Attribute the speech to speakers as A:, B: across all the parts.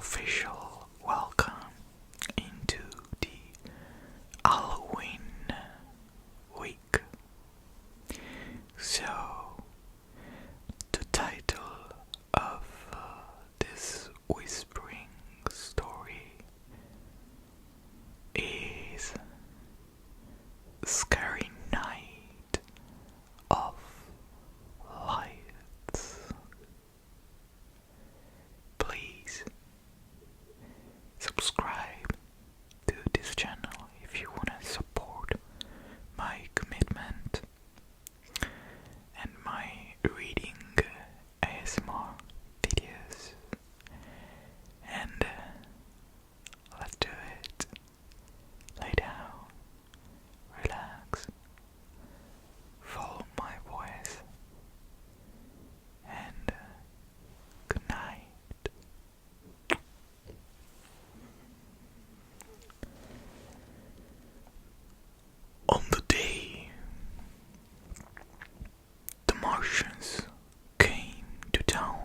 A: official welcome into the Halloween week. So, the title of this whispering story is Scary Night of Lights. Please subscribe to this channel if you want to support my commitment and my reading ASMR videos. And let's do it. Lay down, relax, follow my voice, and good night. On the day the Martians came to town,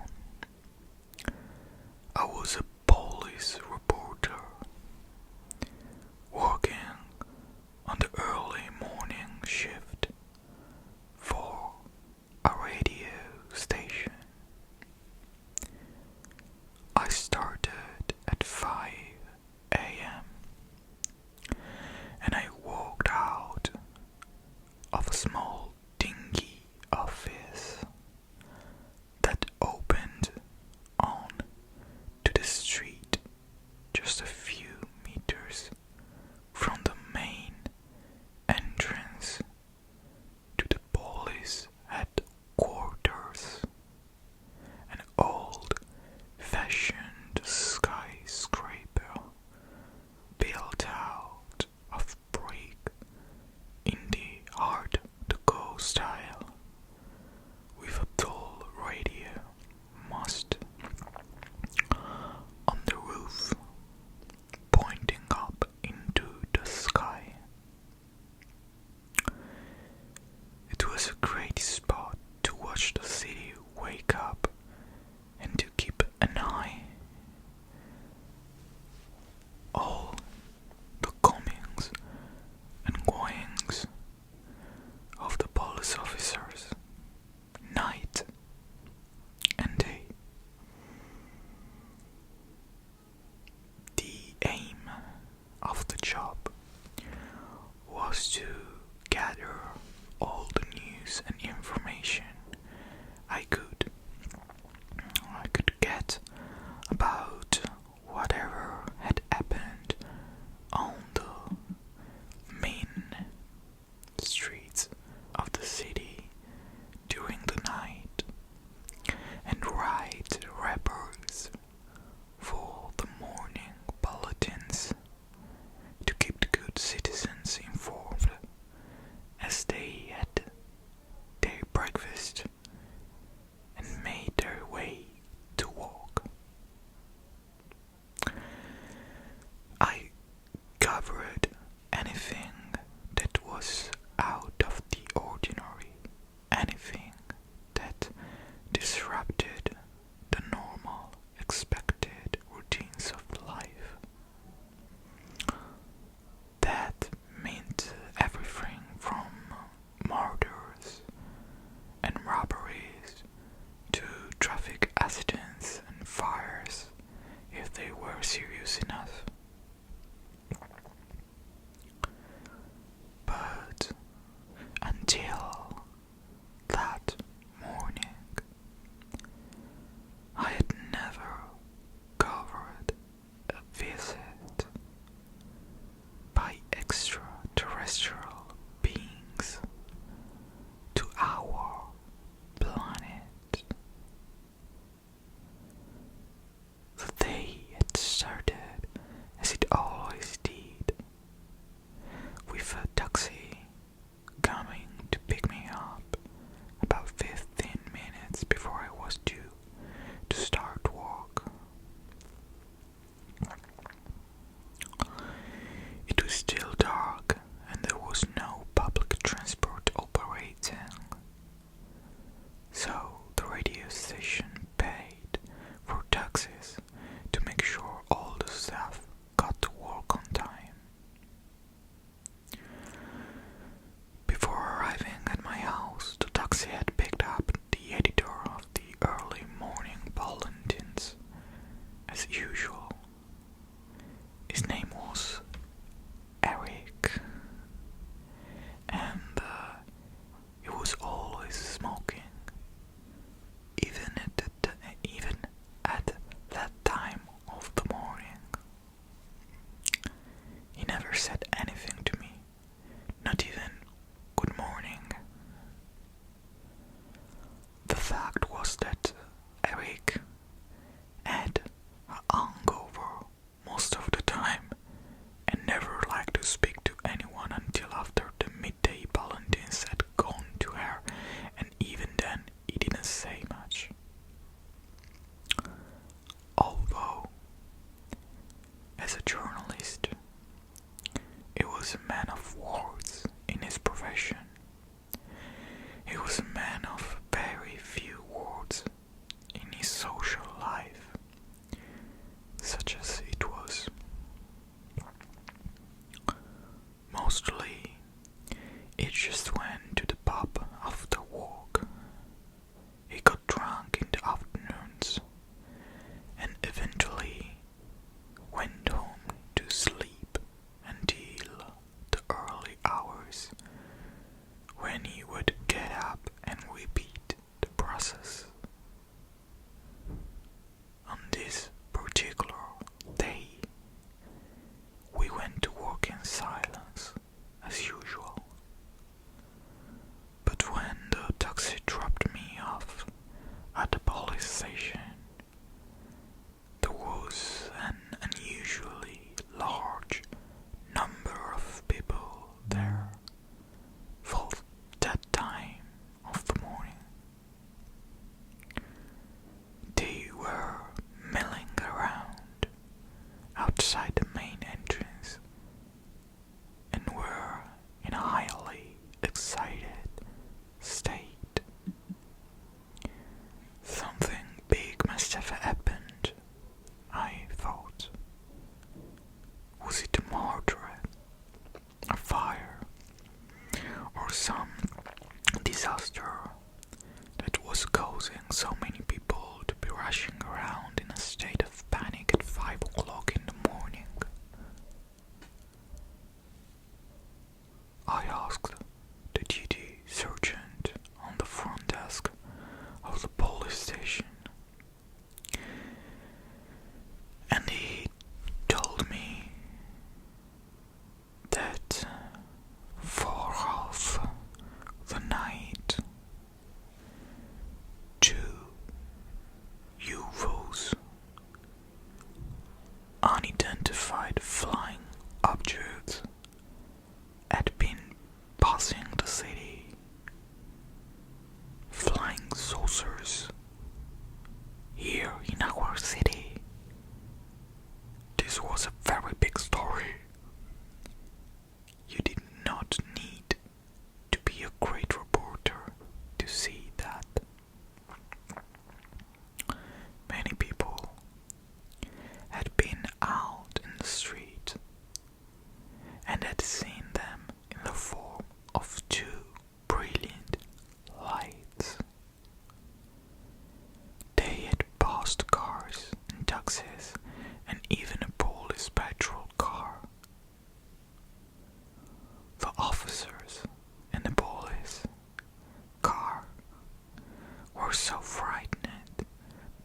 A: I was a police reporter working on the early morning shift for a radio station. I started at 5 a.m. and I walked out of a small dingy office that opened on to the street just a few meters from the main entrance to the police headquarters, an old-fashioned skyscraper built out of brick in the Art Deco style, with a tall radio mast on the roof pointing up into the sky. It was a great spot to watch the city wake up and to keep an eye all the comings and goings of the police officers, night and day. The aim of the job was to gather all the news and information I could get about whatever had happened on the main streets of the city during the night, and write reports for the morning bulletins to keep the good citizens informed as they had their breakfast and made their way to work. I covered anything that was out of the ordinary, anything that disrupted the normal, expected routines of life. That meant everything from murders and robberies to traffic accidents and fires, if they were serious enough. But until that morning, I had never covered a visit by extraterrestrial beings to our planet. The day had started never said anything to me, not even good morning. The fact was that Eric had a hangover most of the time and never liked to speak to anyone until after the midday Valentines had gone to her, and even then he didn't say much. Although, as a journalist, he was a man of words in his profession. He was a man of very few words in his social life, such as it was. Mostly, he just went to the pub after work. He got drunk in the afternoons and eventually went home to sleep until the early hours, when he would get up and repeat the process. On this particular day, we went to work in silence, as usual. But when the taxi dropped me off at the police station, there was an unusually large number of people there for that time of the morning. They were milling around outside the main entrance and were in a highly excited state. Something big must have happened, I thought. Was it a murder, a fire, or some disaster that was causing so many people to be rushing around in a state of panic at 5 o'clock in the morning? I asked the duty sergeant on the front desk of the police station, and he told me that for half the night, 2 UFOs, unidentified flying objects, had been passing the city. Flying saucers here in our city. This was a very big story. You did not need to be a great reporter to see that. Many people had been out in the street and had seen them in the form of 2 brilliant lights. They had passed cars and taxis and even a police patrol car. The officers in the police car were so frightened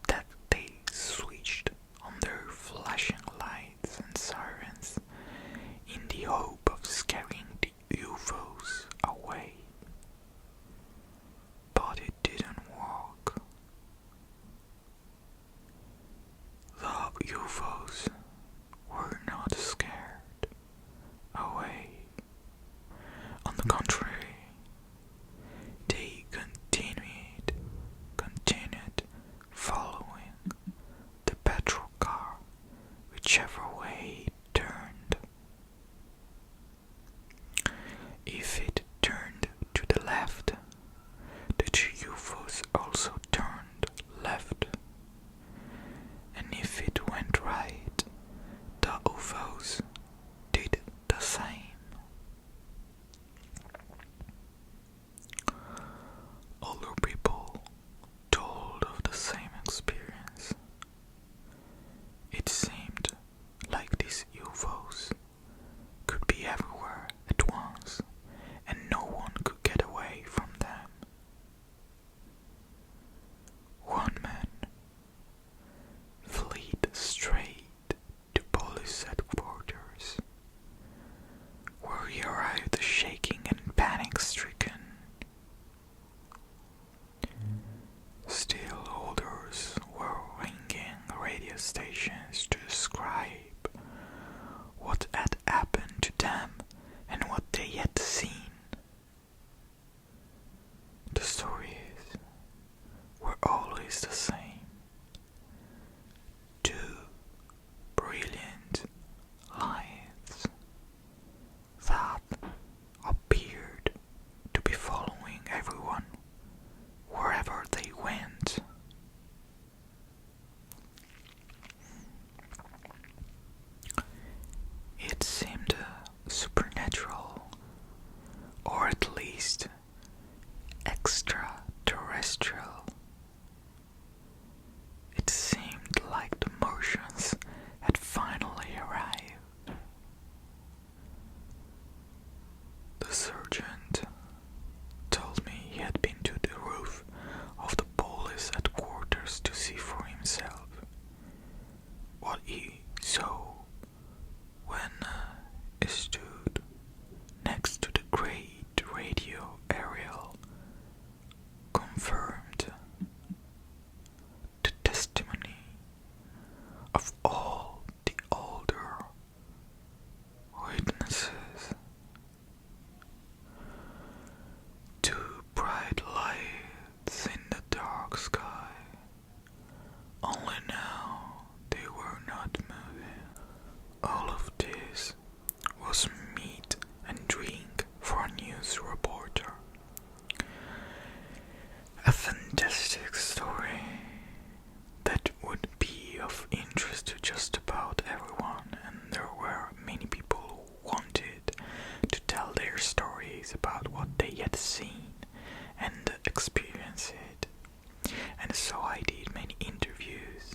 A: that they switched on their flashing lights and sirens in the hope of scaring the UFOs away. But it didn't work. The UFOs were not scared away. On the contrary, they continued following the patrol car whichever way it turned. If it turned to the left, the 2 UFOs also turned left, and if it went right, words to describe what had happened to them and what they had seen. The stories were always the same. Two brilliant lights that appeared to be following everyone wherever they went. It seemed supernatural, or at least extraterrestrial. It seemed like the Martians had finally arrived. The sergeant told me he had been to the roof of the police headquarters to see for himself what he saw when he stood next to the great radio aerial confirmed the testimony of all the older witnesses. Two bright lights in the dark sky, only now they were not moving. All of this was meat and drink for a news reporter. A fantastic story that would be of interest to just about everyone, and there were many people who wanted to tell their stories about what they had seen and experienced it. And so I did many interviews,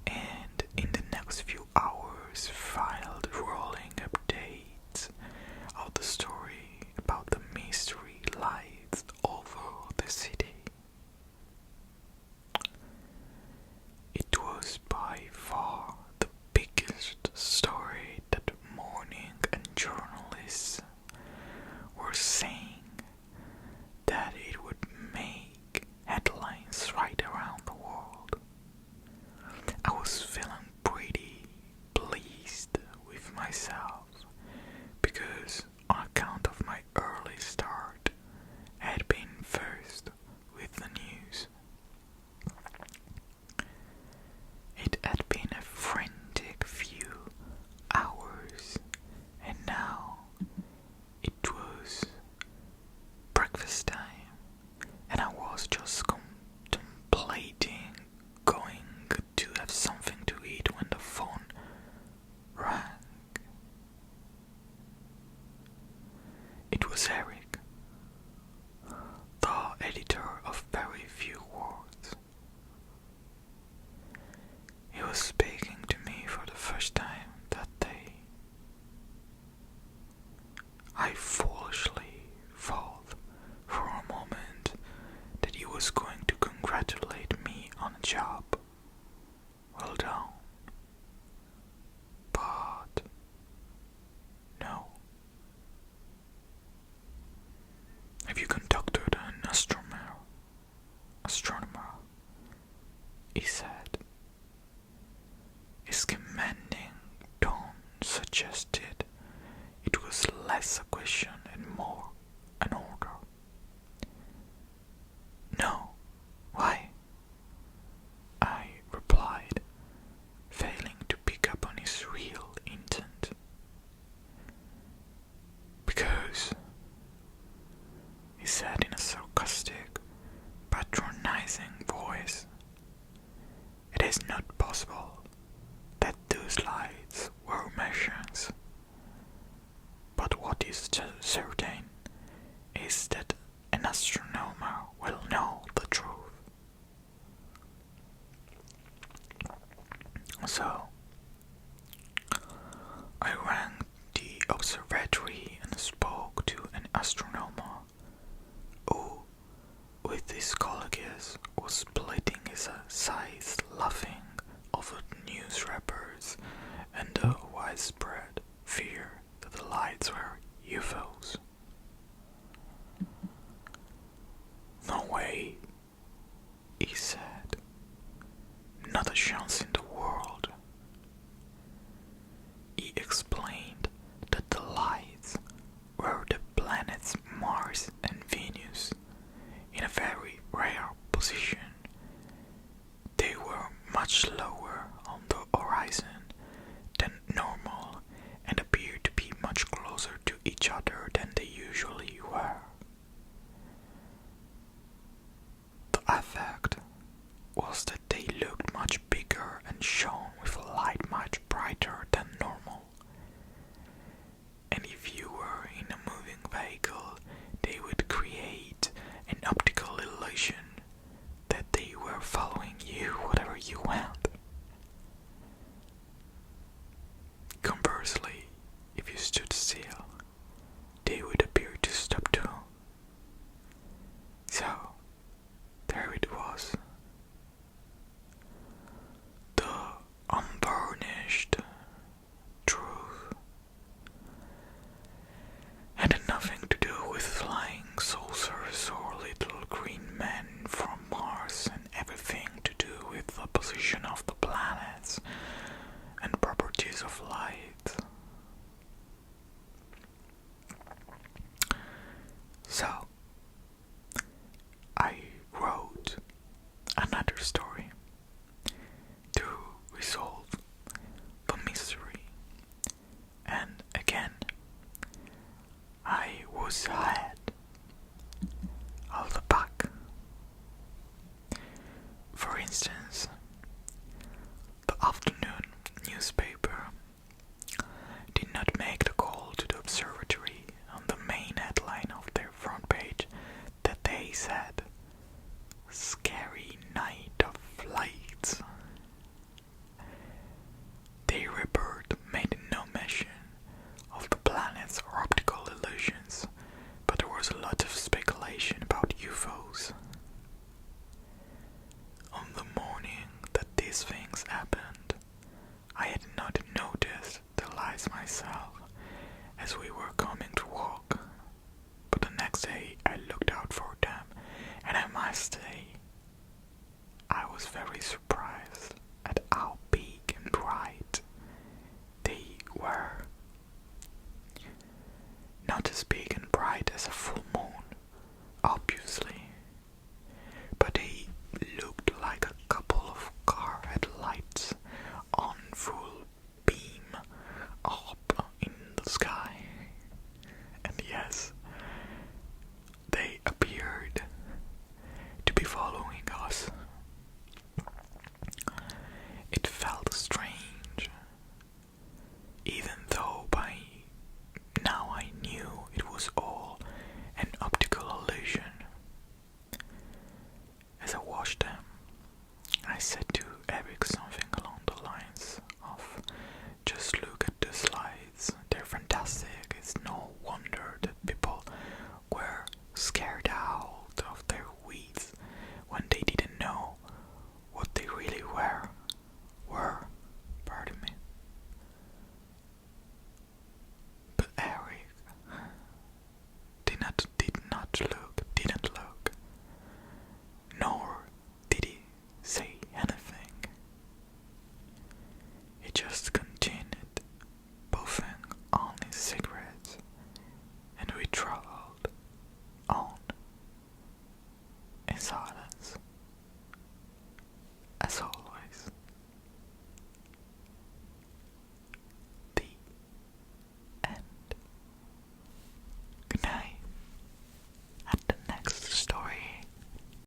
A: and in the next few hours filed rolling updates of the story about the mystery lights over the city. It was by far the biggest story that morning, and journalists were saying that it would make headlines right around the world. I was feeling pretty pleased with myself because, on account of my early start, I had been first with the news. It had been a frantic few hours, and now it was breakfast time, and I was just contemplating going to have something to eat when the phone rang. It was Eric, the editor of Very Few Words. He was speaking to me for the first time that day. I foolishly thought for a moment that he was going to congratulate me on a job well done. But no. Have you contacted an astronomer? He said. His commanding tone suggested it was less a question and more an order. No. Why? I replied, failing to pick up on his real intent. Because, he said in a sarcastic, patronizing voice, it is not possible that those lights were Martians. species of light. So, I wrote another story to resolve the mystery, and again, I was